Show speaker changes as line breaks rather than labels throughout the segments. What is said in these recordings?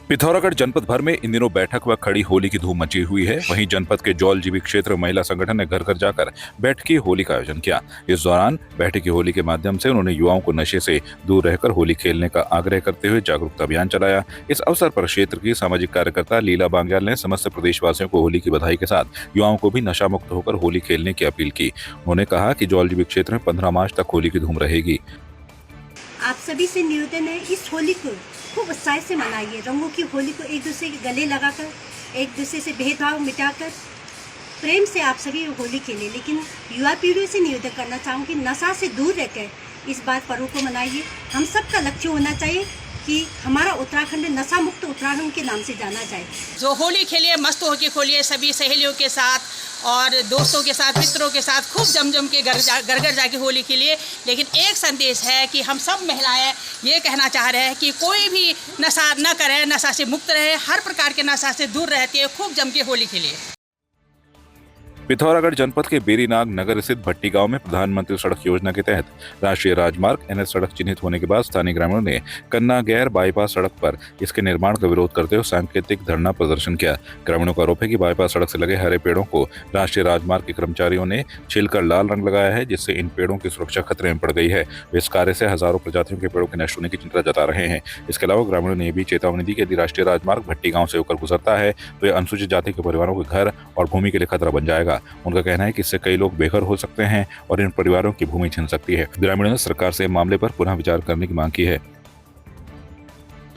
पिथौरागढ़ जनपद भर में इन दिनों बैठक व खड़ी होली की धूम मची हुई है। वहीं जनपद के जौलजीबी क्षेत्र महिला संगठन ने घर घर जाकर बैठकी होली का आयोजन किया। इस दौरान बैठकी होली के माध्यम से उन्होंने युवाओं को नशे से दूर रहकर होली खेलने का आग्रह करते हुए जागरूकता अभियान चलाया। इस अवसर पर क्षेत्र की सामाजिक कार्यकर्ता लीला बांग्याल ने समस्त प्रदेशवासियों को होली की बधाई के साथ युवाओं को भी नशा मुक्त होकर होली खेलने की अपील की। उन्होंने कहा कि जौलजीबी क्षेत्र में 15 मार्च तक होली की धूम रहेगी।
आप सभी से निवेदन है, इस होली को खूब उत्साह से मनाइए। रंगों की होली को एक दूसरे के गले लगाकर, एक दूसरे से भेदभाव मिटाकर प्रेम से आप सभी होली खेलें। लेकिन युवा पीढ़ी से निवेदन करना चाहूँगी, नशा से दूर रहकर इस बार पर्व को मनाइए। हम सबका लक्ष्य होना चाहिए कि हमारा उत्तराखंड नशा मुक्त उत्तराखंड के नाम से जाना जाए।
जो होली खेलिए मस्त होकर खोलिए, सभी सहेलियों के साथ और दोस्तों के साथ, मित्रों के साथ खूब जम के घर जाके होली खेलिए। लेकिन एक संदेश है कि हम सब महिलाएं ये कहना चाह रहे हैं कि कोई भी नशा न करे, नशा से मुक्त रहे, हर प्रकार के नशा से दूर रहते हुए खूब जम के होली खेलिए।
पिथौरागढ़ जनपद के बेरीनाग नगर स्थित भट्टी गांव में प्रधानमंत्री सड़क योजना के तहत राष्ट्रीय राजमार्ग NH सड़क चिन्हित होने के बाद स्थानीय ग्रामीणों ने कन्ना गैर बाईपास सड़क पर इसके निर्माण का विरोध करते हुए सांकेतिक धरना प्रदर्शन किया। ग्रामीणों का आरोप है कि बाईपास सड़क से लगे हरे पेड़ों को राष्ट्रीय राजमार्ग के कर्मचारियों ने छीलकर लाल रंग लगाया है, जिससे इन पेड़ों की सुरक्षा खतरे में पड़ गई है। इस कार्य से हजारों प्रजातियों के पेड़ों के नष्ट होने की चिंता जता रहे हैं। इसके अलावा ग्रामीणों ने भी चेतावनी दी कि यदि राष्ट्रीय राजमार्ग भट्टी गाँव से होकर गुजरता है तो यह अनुसूचित जाति के परिवारों के घर और भूमि के लिए खतरा बन जाएगा। उनका कहना है कि इससे कई लोग बेघर हो सकते हैं और इन परिवारों की भूमि छिन सकती है। ग्रामीणों ने सरकार से मामले पर पुनः विचार करने की मांग की है।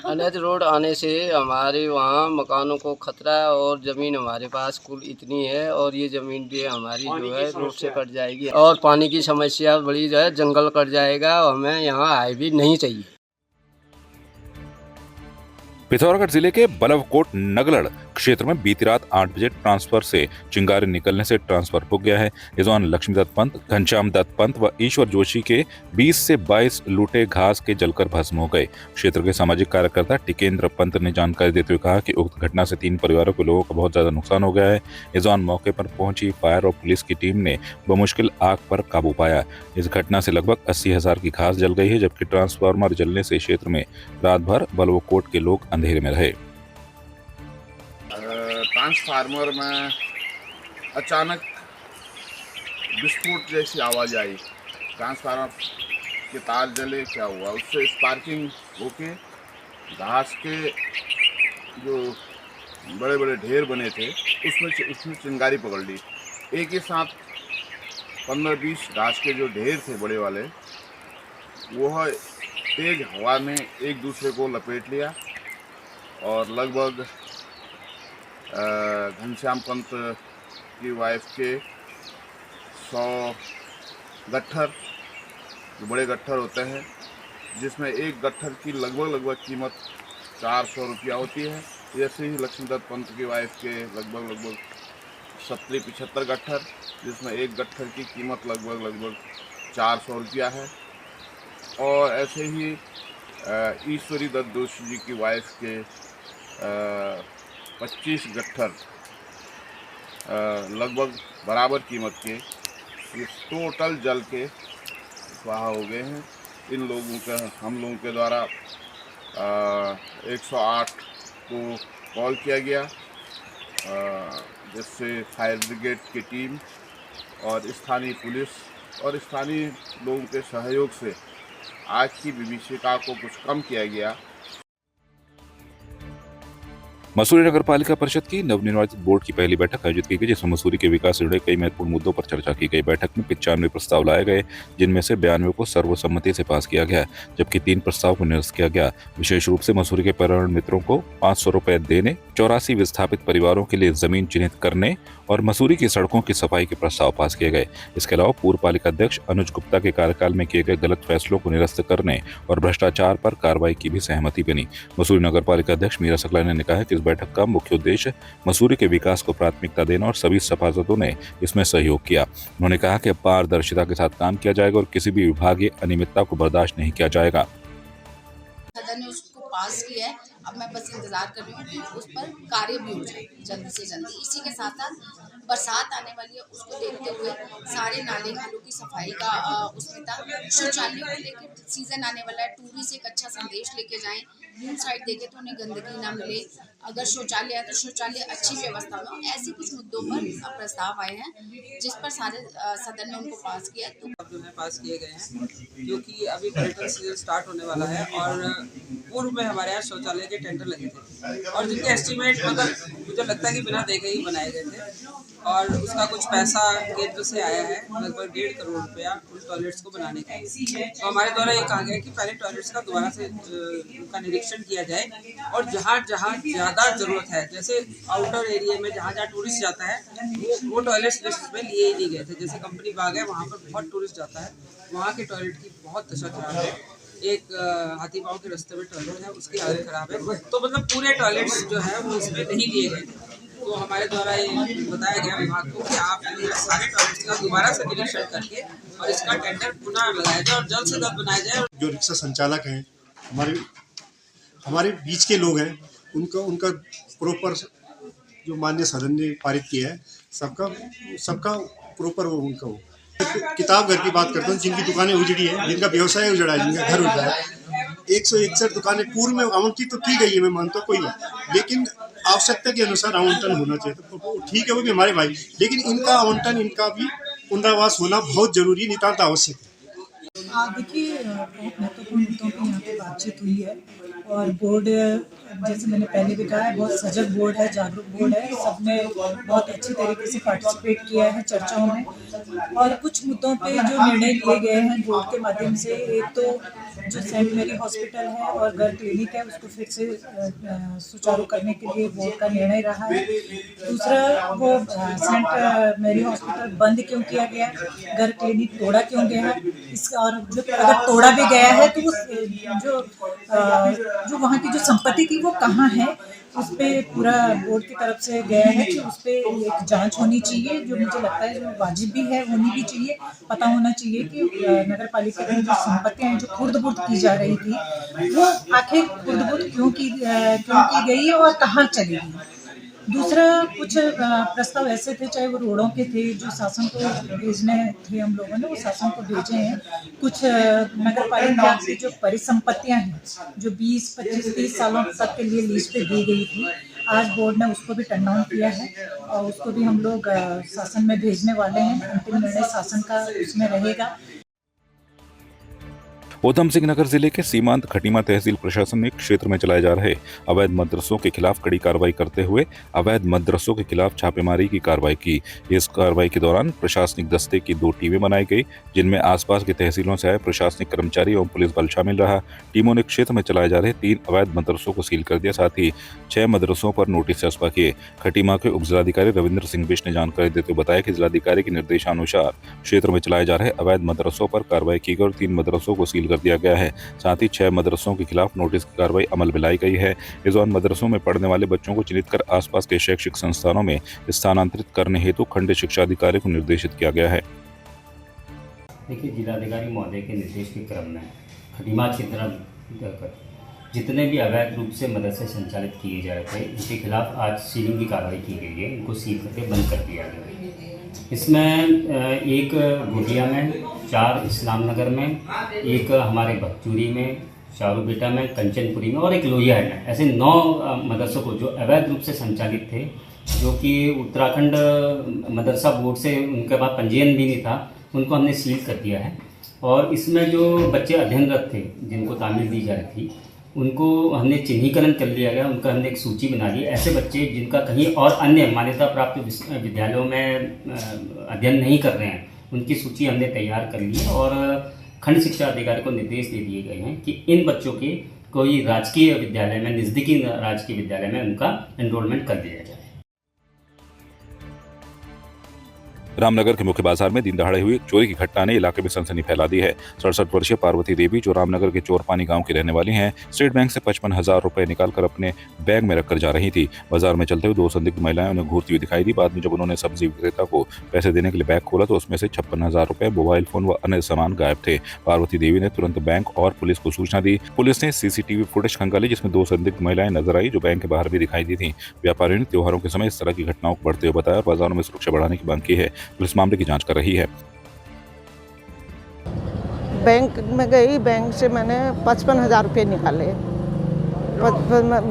NH रोड आने से हमारे वहाँ मकानों को खतरा है और ज़मीन हमारे पास कुल इतनी है और ये ज़मीन भी हमारी जो है रोड से कट जाएगी और पानी की समस्या बड़ी जो है, जंगल कट जाएगा और हमें यहाँ हाईवे नहीं चाहिए।
पिथौरागढ़ जिले के बलवकोट नगलड़ क्षेत्र में बीती रात 8 बजे ट्रांसफर से चिंगारी निकलने से ट्रांसफर रुक गया है। इस दौरान लक्ष्मीदत्त पंत, घनश्याम दत्त पंत व ईश्वर जोशी के 20 से 22 लूटे घास के जलकर भस्म हो गए। क्षेत्र के सामाजिक कार्यकर्ता टिकेंद्र पंत ने जानकारी देते हुए कहा कि उक्त घटना से 3 परिवारों के लोगों का बहुत ज्यादा नुकसान हो गया है। इस दौरान मौके पर पहुंची फायर और पुलिस की टीम ने बमुश्किल आग पर काबू पाया। इस घटना से लगभग 80,000 की घास जल गई है, जबकि ट्रांसफार्मर जलने से क्षेत्र में रात भर बलवकोट के लोग अंधेरे में रहे।
ट्रांसफार्मर में अचानक विस्फोट जैसी आवाज़ आई। ट्रांसफार्मर के तार जले, क्या हुआ, उससे स्पार्किंग होके घास के जो बड़े बड़े ढेर बने थे उसमें चिंगारी पकड़ ली। एक ही साथ 15-20 घास के जो ढेर थे बड़े वाले, वह तेज हवा ने एक दूसरे को लपेट लिया और लगभग घनश्याम पंत की वाइफ के 100 गट्ठर, जो बड़े गट्ठर होते हैं, जिसमें एक गट्ठर की लगभग कीमत 400 रुपया होती है। जैसे ही लक्ष्मीदत्त पंत की वाइफ के लगभग 70-75 गट्ठर, जिसमें एक गट्ठर की कीमत लगभग 400 रुपया है। और ऐसे ही ईश्वरी दत्त जोशी जी की वाइफ के 25 गट्ठर लगभग बराबर कीमत के, ये टोटल जल के स्वाहा हो गए हैं। इन लोगों का हम लोगों के द्वारा 108 को कॉल किया गया, जिससे फायर ब्रिगेड की टीम और स्थानीय पुलिस और स्थानीय लोगों के सहयोग से आग की विभीषिका को कुछ कम किया गया।
मसूरी नगर पालिका परिषद की नवनिर्वाचित बोर्ड की पहली बैठक आयोजित की गई, जिसमें मसूरी के विकास से जुड़े कई महत्वपूर्ण मुद्दों पर चर्चा की गई। बैठक में 95 प्रस्ताव लाए गए, जिनमें से 92 को सर्वसम्मति से पास किया गया, जबकि 3 प्रस्ताव को निरस्त किया गया। विशेष रूप से मसूरी के पर्यावरण मित्रों को 500 रुपए देने, 84 विस्थापित परिवारों के लिए जमीन चिन्हित करने और मसूरी की सड़कों की सफाई के प्रस्ताव पास किए गए। इसके अलावा पूर्व पालिका अध्यक्ष अनुज गुप्ता के कार्यकाल में किए गए गलत फैसलों को निरस्त करने और भ्रष्टाचार पर कार्रवाई की भी सहमति बनी। मसूरी नगर पालिका अध्यक्ष मीरा सकलानी ने कहा कि इस बैठक का मुख्य उद्देश्य मसूरी के विकास को प्राथमिकता देना और सभी सभासदों ने इसमें सहयोग किया। उन्होंने कहा कि पारदर्शिता के साथ काम किया जाएगा और किसी भी विभागीय अनियमितता को बर्दाश्त नहीं किया जाएगा।
सदन ने उसको पास किया है, अब मैं बस इंतजार कर रही हूँ कि उस पर कार्य भी हो जाए जल्दी से जल्दी। इसी के साथ साथ बरसात आने वाली है उसको देखते हुए सारे नाले खालों की सफाई का उसमें था। शौचालय को लेकर सीजन आने वाला है, टूरिस्ट एक अच्छा संदेश लेके जाएं, मून साइड देखे तो उन्हें गंदगी ना मिले, अगर शौचालय है तो शौचालय अच्छी व्यवस्था में हो। ऐसे कुछ मुद्दों पर प्रस्ताव आए हैं जिस पर सारे सदन ने उनको पास किया। तो
जो है पास किए गए हैं क्योंकि अभी पर्यटन सीजन स्टार्ट होने वाला है और पूर्व में हमारे यहाँ शौचालय के टेंडर लगे थे और जिनके एस्टीमेट मतलब मुझे लगता है कि बिना देखे ही बनाए गए थे और उसका कुछ पैसा केंद्र से आया है लगभग 1.5 करोड़ रुपया उन टॉयलेट्स को बनाने का। तो हमारे द्वारा ये कहा गया कि पहले टॉयलेट्स का दोबारा से उनका निरीक्षण किया जाए और जहाँ जहाँ ज़्यादा ज़रूरत है, जैसे आउटर एरिया में जहाँ जहाँ टूरिस्ट जाता है वो टॉयलेट्स लिस्ट में लिए ही नहीं गए थे। जैसे कंपनी बाग है वहाँ पर बहुत टूरिस्ट जाता है, वहाँ के टॉयलेट की बहुत दशा खराब है। एक हाथी पाँव के रास्ते में टॉयलेट है उसकी हालत खराब है। तो मतलब पूरे टॉयलेट्स जो है वो इसमें नहीं लिए गए। तो हमारे द्वारा ये बताया गया विभाग को कि आप ये सारे टॉयलेट्स का दोबारा से निरीक्षण करके और इसका टेंडर पुनः लगाया जाए और जल्द से जल्द बनाया जाए।
जो रिक्शा संचालक हैं हमारे बीच के लोग हैं, उनका प्रॉपर जो माननीय सदन ने पारित किया है सबका प्रॉपर वो उनका हो। किताब घर की बात करता हूँ, जिनकी दुकानें उजड़ी है, जिनका व्यवसाय उजड़ा है, जिनका घर उजड़ा है, 161 दुकानें पूर्व में आवंटित तो की गई है, मैं मानता हूँ कोई बात, लेकिन आवश्यकता के अनुसार आवंटन होना चाहिए। तो ठीक है, वो भी हमारे भाई, लेकिन इनका आवंटन, इनका भी पुनरावास होना बहुत जरूरी, नितांत आवश्यक है।
देखिए, बहुत महत्वपूर्ण मुद्दों पर यहाँ पे बातचीत हुई है और बोर्ड, जैसे मैंने पहले भी कहा है, बहुत सजग बोर्ड है, जागरूक बोर्ड है, सबने बहुत अच्छी तरीके से पार्टिसिपेट किया है चर्चाओं में। और कुछ मुद्दों पे जो निर्णय लिए गए हैं बोर्ड के माध्यम से, एक तो जो सेंट मेरी हॉस्पिटल है और घर क्लिनिक है उसको फिर से सुचारू करने के लिए बोर्ड का निर्णय रहा है। दूसरा, वो सेंट मेरी हॉस्पिटल बंद क्यों किया गया, घर क्लिनिक तोड़ा क्यों गया, इसका, और जो अगर तोड़ा भी गया है तो जो वहाँ की जो संपत्ति थी वो कहाँ है, उस पर पूरा बोर्ड की तरफ से गया है कि उस पर एक जांच होनी चाहिए, जो मुझे लगता है जो वाजिब भी है, होनी भी चाहिए। पता होना चाहिए कि नगर पालिका की जो संपत्तियाँ जो खुर्द-बुर्द की जा रही थी वो आखिर खुर्द-बुर्द क्यों की गई और कहाँ चली गई। दूसरा, कुछ प्रस्ताव ऐसे थे, चाहे वो रोडों के थे, जो शासन को भेजने थे, हम लोगों ने वो शासन को भेजे हैं। कुछ नगर पालिका की जो परिसंपत्तियां हैं जो 20, 25, 30 सालों तक के लिए लीज पे दी गई थी, आज बोर्ड ने उसको भी टर्न डाउन किया है और उसको भी हम लोग शासन में भेजने वाले हैं। अंतिम निर्णय शासन का उसमें रहेगा।
ऊधम सिंह नगर जिले के सीमांत खटीमा तहसील प्रशासन ने क्षेत्र में चलाए जा रहे अवैध मदरसों के खिलाफ कड़ी कार्रवाई करते हुए अवैध मदरसों के खिलाफ छापेमारी की कार्रवाई की। इस कार्रवाई के दौरान प्रशासनिक दस्ते की 2 टीमें बनाई गई, जिनमें आसपास की तहसीलों से आए प्रशासनिक कर्मचारी एवं पुलिस बल शामिल रहा। टीमों ने क्षेत्र में चलाए जा रहे 3 अवैध मदरसों को सील कर दिया, साथ ही 6 मदरसों पर नोटिस चस्पा किए। खटीमा के उप जिलाधिकारी रविंद्र सिंह बिष्ट ने जानकारी देते हुए बताया कि जिलाधिकारी के निर्देशानुसार क्षेत्र में चलाए जा रहे अवैध मदरसों पर कार्रवाई की गई और 3 मदरसों को सील कर दिया गया है। साथ ही 6 मदरसों के खिलाफ नोटिस की कार्रवाई अमल में लाई गई है। इस दौरान मदरसों में पढ़ने वाले बच्चों को चिन्हित कर आसपास के शैक्षिक संस्थानों में स्थानांतरित करने हेतु खंड शिक्षा अधिकारी को निर्देशित किया गया है।
देखिए, जिलाधिकारी महोदय के निर्देश के क्रम में खटीमा क्षेत्र अंतर्गत जितने भी अवैध रूप से मदरसे संचालित किए जा रहे थे, इनके खिलाफ आज सीलिंग की कार्रवाई की गई है। इनको सील करके बंद कर दिया गया है। इसमें एक गोटिया में, 4 इस्लाम नगर में, एक हमारे भक्चूरी में, शारूपेटा में, कंचनपुरी में और एक लोहियाहाट में, ऐसे 9 मदरसों को जो अवैध रूप से संचालित थे, जो कि उत्तराखंड मदरसा बोर्ड से उनके पास पंजीयन भी नहीं था, उनको हमने सील कर दिया है। और इसमें जो बच्चे अध्ययनरत थे, जिनको तामील दी जा रही थी, उनको हमने चिन्हीकरण कर लिया गया। उनका हमने एक सूची बना ली। ऐसे बच्चे जिनका कहीं और अन्य मान्यता प्राप्त विद्यालयों में अध्ययन नहीं कर रहे हैं, उनकी सूची हमने तैयार कर ली है और खंड शिक्षा अधिकारी को निर्देश दे दिए गए हैं कि इन बच्चों के कोई राजकीय विद्यालय में, नज़दीकी राजकीय विद्यालय में उनका एनरोलमेंट कर दिया जाए।
रामनगर के मुख्य बाजार में दिन दहाड़े हुई चोरी की घटना ने इलाके में सनसनी फैला दी है। 67 वर्षीय पार्वती देवी, जो रामनगर के चोरपानी गांव की रहने वाली हैं, स्टेट बैंक से 55,000 रुपए निकालकर अपने बैग में रखकर जा रही थी। बाजार में चलते हुए 2 संदिग्ध महिलाएं उन्हें घूरती हुई दिखाई दी। बाद में जब उन्होंने सब्जी विक्रेता को पैसे देने के लिए बैग खोला तो उसमें से 56,000 रुपए, मोबाइल फोन व अन्य सामान गायब थे। पार्वती देवी ने तुरंत बैंक और पुलिस को सूचना दी। पुलिस ने सीसीटीवी फुटेज खंगाली, जिसमें 2 संदिग्ध महिलाएं नजर आई, जो बैंक के बाहर भी दिखाई दी थी। व्यापारियों ने त्योहारों के समय इस तरह की घटनाओं को बढ़ते हुए बताया और बाजारों में सुरक्षा बढ़ाने की मांग की है। पुलिस मामले की जांच कर रही है।
बैंक में गई, बैंक से मैंने 55,000 रुपये निकाले।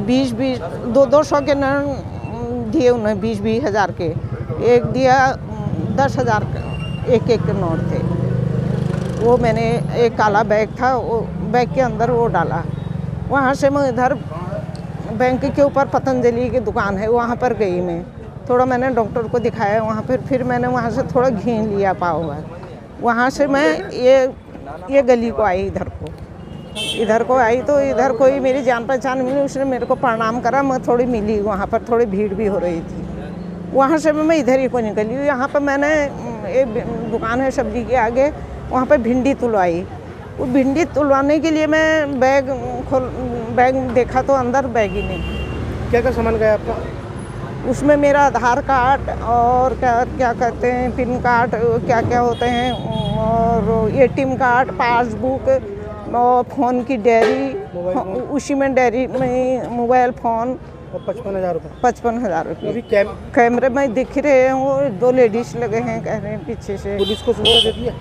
20 200 के नोट दिए उन्हें, 20 हज़ार के। एक दिया 10,000 का, एक नोट थे। वो मैंने एक काला बैग था, वो बैग के अंदर वो डाला। वहाँ से मैं इधर बैंक के ऊपर पतंजलि की दुकान है, वहाँ पर गई मैं। थोड़ा मैंने डॉक्टर को दिखाया वहाँ पर, फिर मैंने वहाँ से थोड़ा घी लिया पाव भर। वहाँ से मैं ये गली को आई, इधर को आई तो इधर कोई मेरी जान पहचान मिली, उसने मेरे को प्रणाम करा। मैं थोड़ी मिली, वहाँ पर थोड़ी भीड़ भी हो रही थी। वहाँ से मैं इधर ही को निकली। यहाँ पर मैंने एक दुकान है सब्जी के आगे, वहाँ पर भिंडी तुलवाई। वो भिंडी तुलवाने के लिए मैं बैग देखा तो अंदर बैग ही नहीं।
क्या सामान गया आपका?
उसमें मेरा आधार कार्ड और क्या कहते हैं, पिन कार्ड, क्या होते हैं, और ATM कार्ड, पासबुक और फ़ोन की डायरी, उसी में डायरी में मोबाइल फ़ोन।
और 55,000 रुपये।
55,000 रुपये कैमरे में दिख रहे हैं। वो 2 लेडीज लगे हैं, कह रहे हैं पीछे से।
पुलिस को सूचना दे दी है?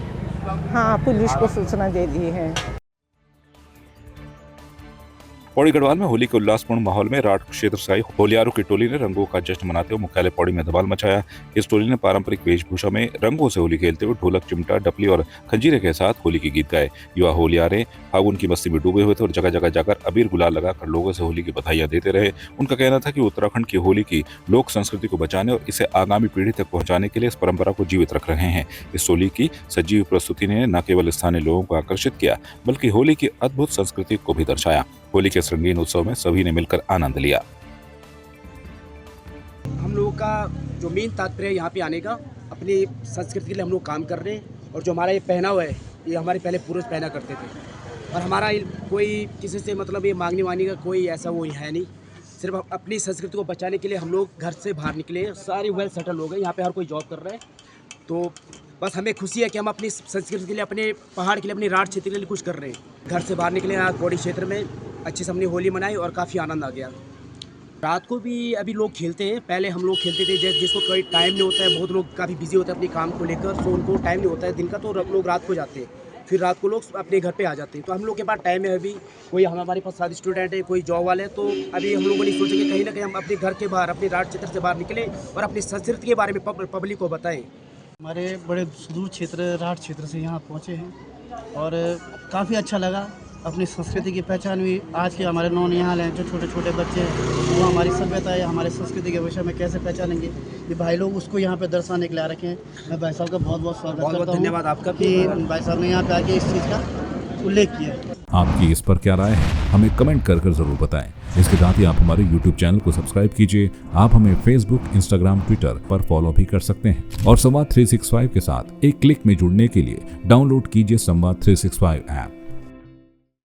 हाँ, पुलिस को सूचना दे दी है।
पौड़ी गढ़वाल में होली के उल्लासपूर्ण माहौल में राठ क्षेत्र से आई होलियारों की टोली ने रंगों का जश्न मनाते हुए मुख्यालय पौड़ी में धमाल मचाया। इस टोली ने पारंपरिक वेशभूषा में रंगों से होली खेलते हुए ढोलक, चिमटा, डपली और खंजीरे के साथ होली के गीत गाए। युवा होलियारे फागुन की मस्ती में डूबे हुए थे और जगह जगह जाकर अबीर गुलाल लगाकर लोगों से होली की बधाइयां देते रहे। उनका कहना था कि उत्तराखंड की होली की लोक संस्कृति को बचाने और इसे आगामी पीढ़ी तक पहुंचाने के लिए इस परंपरा को जीवित रख रहे हैं। इस होली की सजीव प्रस्तुति ने न केवल स्थानीय लोगों को आकर्षित किया, बल्कि होली की अद्भुत संस्कृति को भी दर्शाया। होली के इस रंगीन उत्सव में सभी ने मिलकर आनंद लिया।
हम लोगों का जो मेन तात्पर्य यहाँ पे आने का, अपनी संस्कृति के लिए हम लोग काम कर रहे हैं। और जो हमारा ये पहनावा है, ये हमारे पहले पूर्वज पहना करते थे। और हमारा कोई किसी से मतलब ये मांगने वानी का कोई ऐसा वो है नहीं। सिर्फ अपनी संस्कृति को बचाने के लिए हम लोग घर से बाहर निकले। सारे वेल सेटल हो गए, यहाँ पे हर कोई जॉब कर रहा है। तो बस हमें खुशी है कि हम अपनी संस्कृति के लिए, अपने पहाड़ के लिए, अपने राठ क्षेत्र के लिए कुछ कर रहे हैं। घर से बाहर निकले, आज पौड़ी क्षेत्र में अच्छे से हमने होली मनाई और काफ़ी आनंद आ गया। रात को भी अभी लोग खेलते हैं। पहले हम लोग खेलते थे, जिसको कोई टाइम नहीं होता है, बहुत लोग काफ़ी बिजी होते हैं अपने काम को लेकर, तो उनको टाइम नहीं होता है दिन का, तो लोग रात को जाते हैं। फिर रात को लोग अपने घर पे आ जाते हैं। तो हम लोग के पास टाइम है अभी। कोई हमारे पास सारे स्टूडेंट है, कोई जॉब वाले हैं, तो अभी हम लोगों ने सोचा कि कहीं ना कहीं हम अपने घर के बाहर, अपने राठ क्षेत्र से बाहर निकलें और अपनी संस्कृति के बारे में पब्लिक को बताएं।
हमारे बड़े सुदूर क्षेत्र राठ क्षेत्र से यहाँ पहुँचे हैं और काफ़ी अच्छा लगा। अपनी संस्कृति की पहचान हुई। आज के हमारे नौनिहाल हैं, जो छोटे छोटे बच्चे हैं, वो हमारी सभ्यता है, हमारे संस्कृति के विषय में कैसे पहचानेंगे, ये भाई लोग उसको यहाँ पे दर्शाने के लिए आ रखे हैं। मैं भाई साहब का बहुत बहुत स्वागत करता हूँ।
धन्यवाद आपका
कि भाई साहब ने यहाँ पे आके इस चीज़ का उल्लेख किया।
आपकी इस पर क्या राय है, हमें कमेंट कर जरूर बताएं। इसके साथ ही आप हमारे YouTube चैनल को सब्सक्राइब कीजिए। आप हमें Facebook, Instagram, Twitter पर फॉलो भी कर सकते हैं और संवाद 365 के साथ एक क्लिक में जुड़ने के लिए डाउनलोड कीजिए संवाद 365 ऐप।